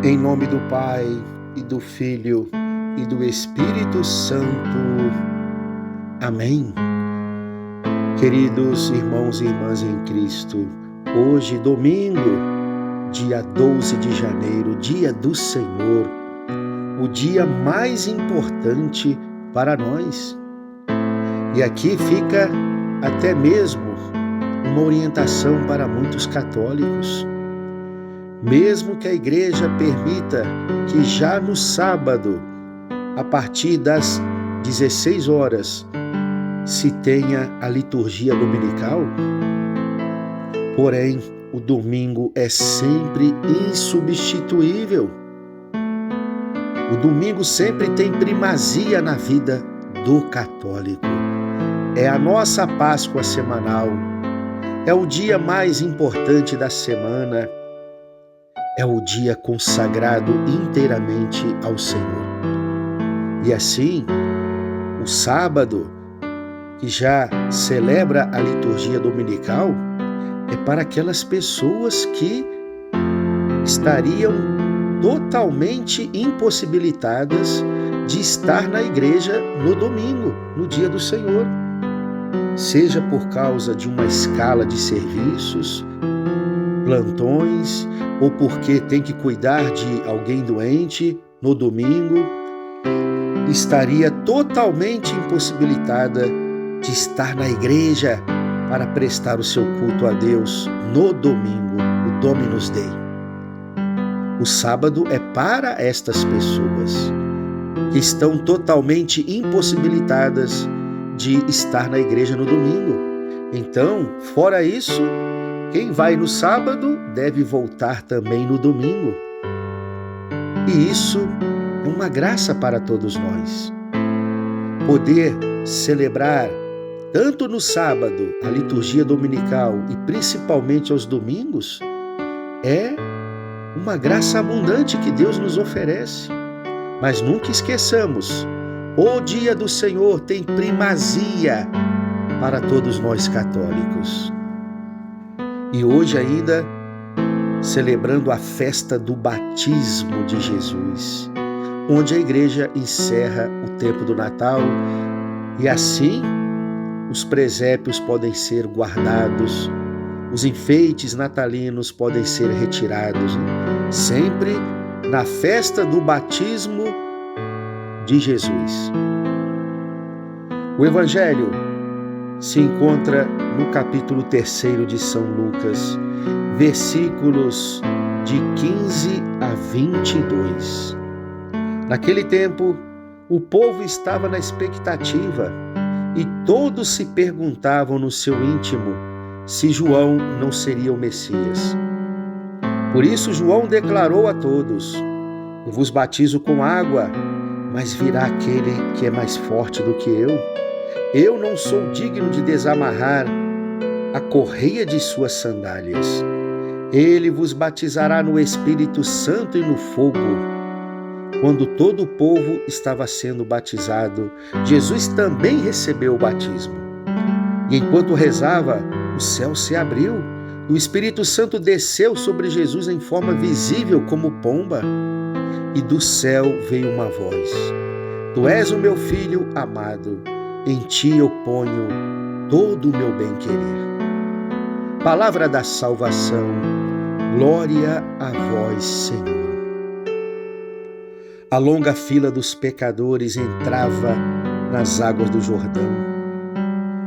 Em nome do Pai, e do Filho, e do Espírito Santo. Amém. Queridos irmãos e irmãs em Cristo, hoje, domingo, dia 12 de janeiro, dia do Senhor, o dia mais importante para nós. E aqui fica até mesmo uma orientação para muitos católicos. Mesmo que a igreja permita que já no sábado, a partir das 16 horas, se tenha a liturgia dominical, porém, o domingo é sempre insubstituível. O domingo sempre tem primazia na vida do católico. É a nossa Páscoa semanal, é o dia mais importante da semana, é o dia consagrado inteiramente ao Senhor. E assim, o sábado, que já celebra a liturgia dominical, é para aquelas pessoas que estariam totalmente impossibilitadas de estar na igreja no domingo, no dia do Senhor. Seja por causa de uma escala de serviços, plantões, ou porque tem que cuidar de alguém doente no domingo, estaria totalmente impossibilitada de estar na igreja para prestar o seu culto a Deus no domingo, o Dominus Dei. O sábado é para estas pessoas que estão totalmente impossibilitadas de estar na igreja no domingo. Então, fora isso, quem vai no sábado deve voltar também no domingo. E isso é uma graça para todos nós. Poder celebrar tanto no sábado a liturgia dominical e principalmente aos domingos é uma graça abundante que Deus nos oferece. Mas nunca esqueçamos, o dia do Senhor tem primazia para todos nós católicos. E hoje ainda, celebrando a festa do batismo de Jesus, onde a igreja encerra o tempo do Natal e assim os presépios podem ser guardados, os enfeites natalinos podem ser retirados, sempre na festa do batismo de Jesus. O Evangelho se encontra no capítulo 3 de São Lucas, versículos de 15 a 22. Naquele tempo, o povo estava na expectativa e todos se perguntavam no seu íntimo se João não seria o Messias. Por isso João declarou a todos: eu vos batizo com água, mas virá aquele que é mais forte do que eu. Eu não sou digno de desamarrar a correia de suas sandálias. Ele vos batizará no Espírito Santo e no fogo. Quando todo o povo estava sendo batizado, Jesus também recebeu o batismo. E enquanto rezava, o céu se abriu e o Espírito Santo desceu sobre Jesus em forma visível como pomba. E do céu veio uma voz: Tu és o meu filho amado, em ti eu ponho todo o meu bem-querer. Palavra da salvação, glória a vós, Senhor. A longa fila dos pecadores entrava nas águas do Jordão.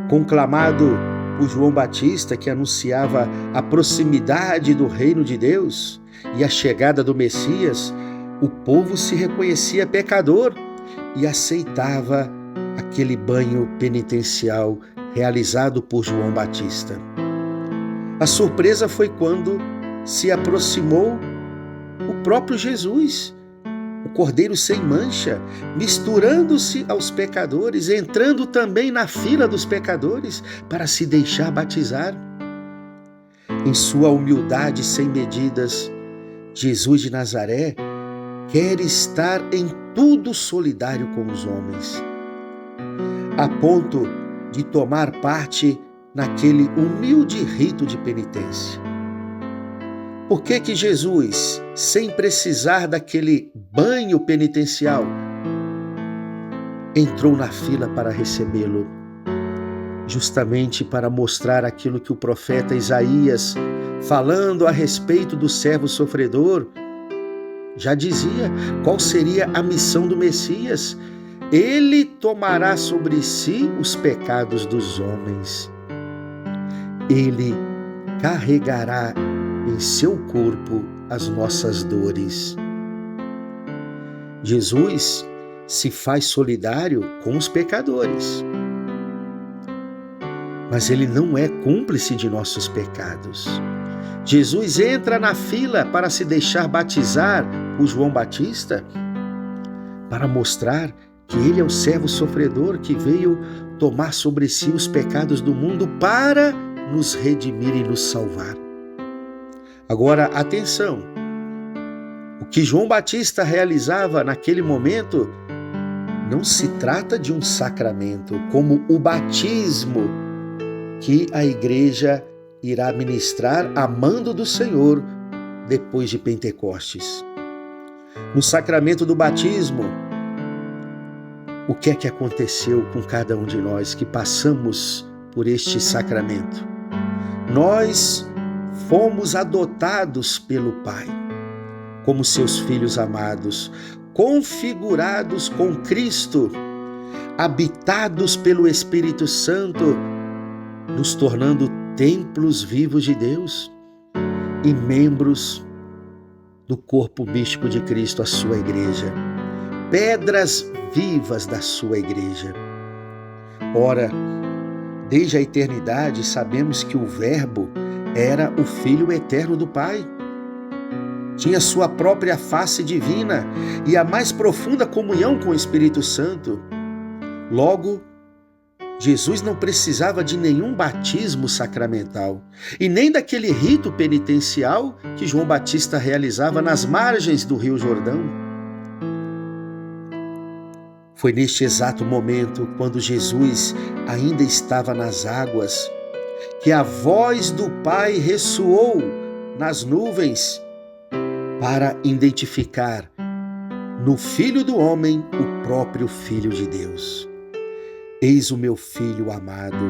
Conclamado por João Batista, que anunciava a proximidade do reino de Deus e a chegada do Messias, o povo se reconhecia pecador e aceitava aquele banho penitencial realizado por João Batista. A surpresa foi quando se aproximou o próprio Jesus, o Cordeiro sem mancha, misturando-se aos pecadores, entrando também na fila dos pecadores para se deixar batizar. Em sua humildade sem medidas, Jesus de Nazaré quer estar em tudo solidário com os homens, a ponto de tomar parte naquele humilde rito de penitência. Por que que Jesus, sem precisar daquele banho penitencial, entrou na fila para recebê-lo? Justamente para mostrar aquilo que o profeta Isaías, falando a respeito do servo sofredor, já dizia qual seria a missão do Messias. Ele tomará sobre si os pecados dos homens. Ele carregará em seu corpo as nossas dores. Jesus se faz solidário com os pecadores, mas ele não é cúmplice de nossos pecados. Jesus entra na fila para se deixar batizar por João Batista, para mostrar que ele é o servo sofredor que veio tomar sobre si os pecados do mundo para nos redimir e nos salvar. Agora, atenção, o que João Batista realizava naquele momento não se trata de um sacramento, como o batismo que a igreja irá ministrar a mando do Senhor depois de Pentecostes. No sacramento do batismo, o que é que aconteceu com cada um de nós que passamos por este sacramento? Nós fomos adotados pelo Pai, como seus filhos amados, configurados com Cristo, habitados pelo Espírito Santo, nos tornando templos vivos de Deus e membros do corpo místico de Cristo, a sua igreja, pedras vivas da sua igreja. Ora, desde a eternidade sabemos que o Verbo era o Filho eterno do Pai. Tinha sua própria face divina e a mais profunda comunhão com o Espírito Santo. Logo, Jesus não precisava de nenhum batismo sacramental e nem daquele rito penitencial que João Batista realizava nas margens do Rio Jordão. Foi neste exato momento, quando Jesus ainda estava nas águas, que a voz do Pai ressoou nas nuvens para identificar no Filho do Homem o próprio Filho de Deus. Eis o meu Filho amado,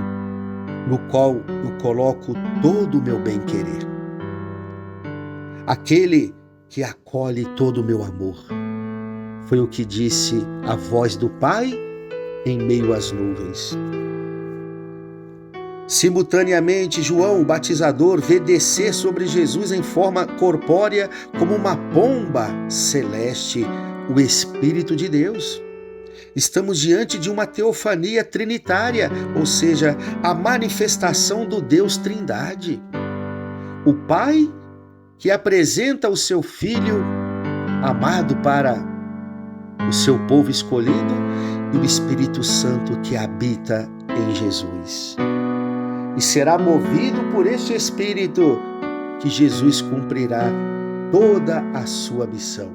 no qual eu coloco todo o meu bem-querer. Aquele que acolhe todo o meu amor. Foi o que disse a voz do Pai em meio às nuvens. Simultaneamente, João, o batizador, vê descer sobre Jesus em forma corpórea, como uma pomba celeste, o Espírito de Deus. Estamos diante de uma teofania trinitária, ou seja, a manifestação do Deus Trindade. O Pai que apresenta o seu Filho amado para o seu povo escolhido e o Espírito Santo que habita em Jesus. E será movido por este Espírito que Jesus cumprirá toda a sua missão.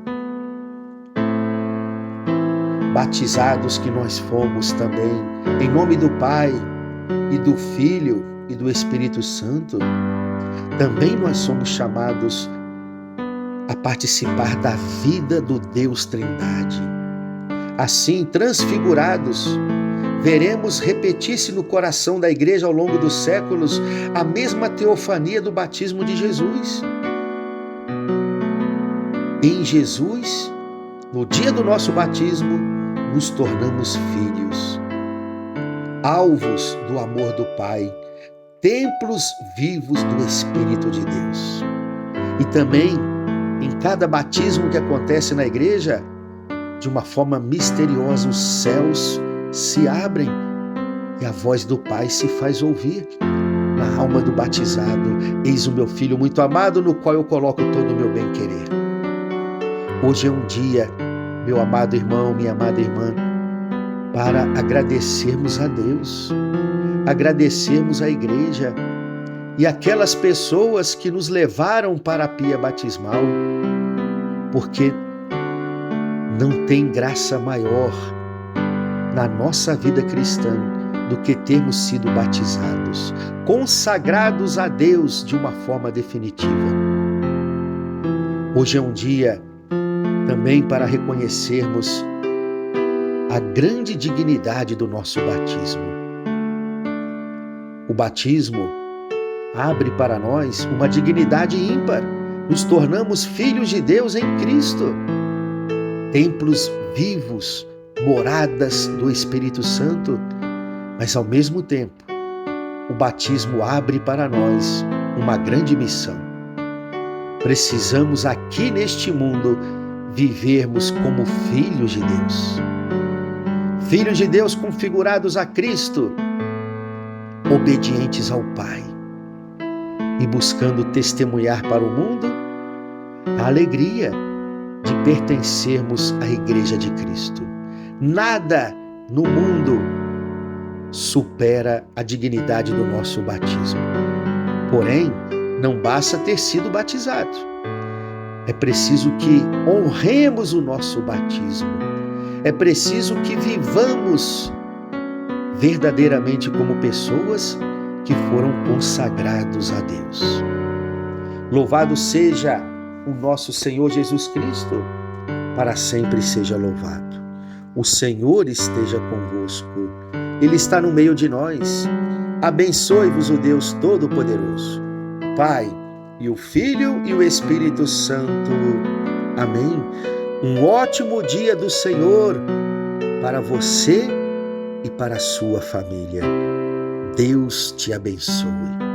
Batizados que nós fomos também, em nome do Pai e do Filho e do Espírito Santo, também nós somos chamados a participar da vida do Deus Trindade. Assim, transfigurados, veremos repetir-se no coração da igreja ao longo dos séculos a mesma teofania do batismo de Jesus. Em Jesus, no dia do nosso batismo, nos tornamos filhos, alvos do amor do Pai, templos vivos do Espírito de Deus. E também, em cada batismo que acontece na igreja, de uma forma misteriosa, os céus se abrem e a voz do Pai se faz ouvir na alma do batizado. Eis o meu Filho muito amado, no qual eu coloco todo o meu bem-querer. Hoje é um dia, meu amado irmão, minha amada irmã, para agradecermos a Deus, agradecermos a igreja e aquelas pessoas que nos levaram para a pia batismal, porque não tem graça maior na nossa vida cristã do que termos sido batizados, consagrados a Deus de uma forma definitiva. Hoje é um dia também para reconhecermos a grande dignidade do nosso batismo. O batismo abre para nós uma dignidade ímpar. Nos tornamos filhos de Deus em Cristo, templos vivos, moradas do Espírito Santo, mas ao mesmo tempo, o batismo abre para nós uma grande missão. Precisamos aqui neste mundo vivermos como filhos de Deus. Filhos de Deus configurados a Cristo, obedientes ao Pai e buscando testemunhar para o mundo a alegria de pertencermos à Igreja de Cristo. Nada no mundo supera a dignidade do nosso batismo. Porém, não basta ter sido batizado. É preciso que honremos o nosso batismo. É preciso que vivamos verdadeiramente como pessoas que foram consagrados a Deus. Louvado seja o nosso Senhor Jesus Cristo, para sempre seja louvado. O Senhor esteja convosco. Ele está no meio de nós. Abençoe-vos o Deus Todo-Poderoso, Pai, e o Filho e o Espírito Santo. Amém. Um ótimo dia do Senhor para você e para a sua família. Deus te abençoe.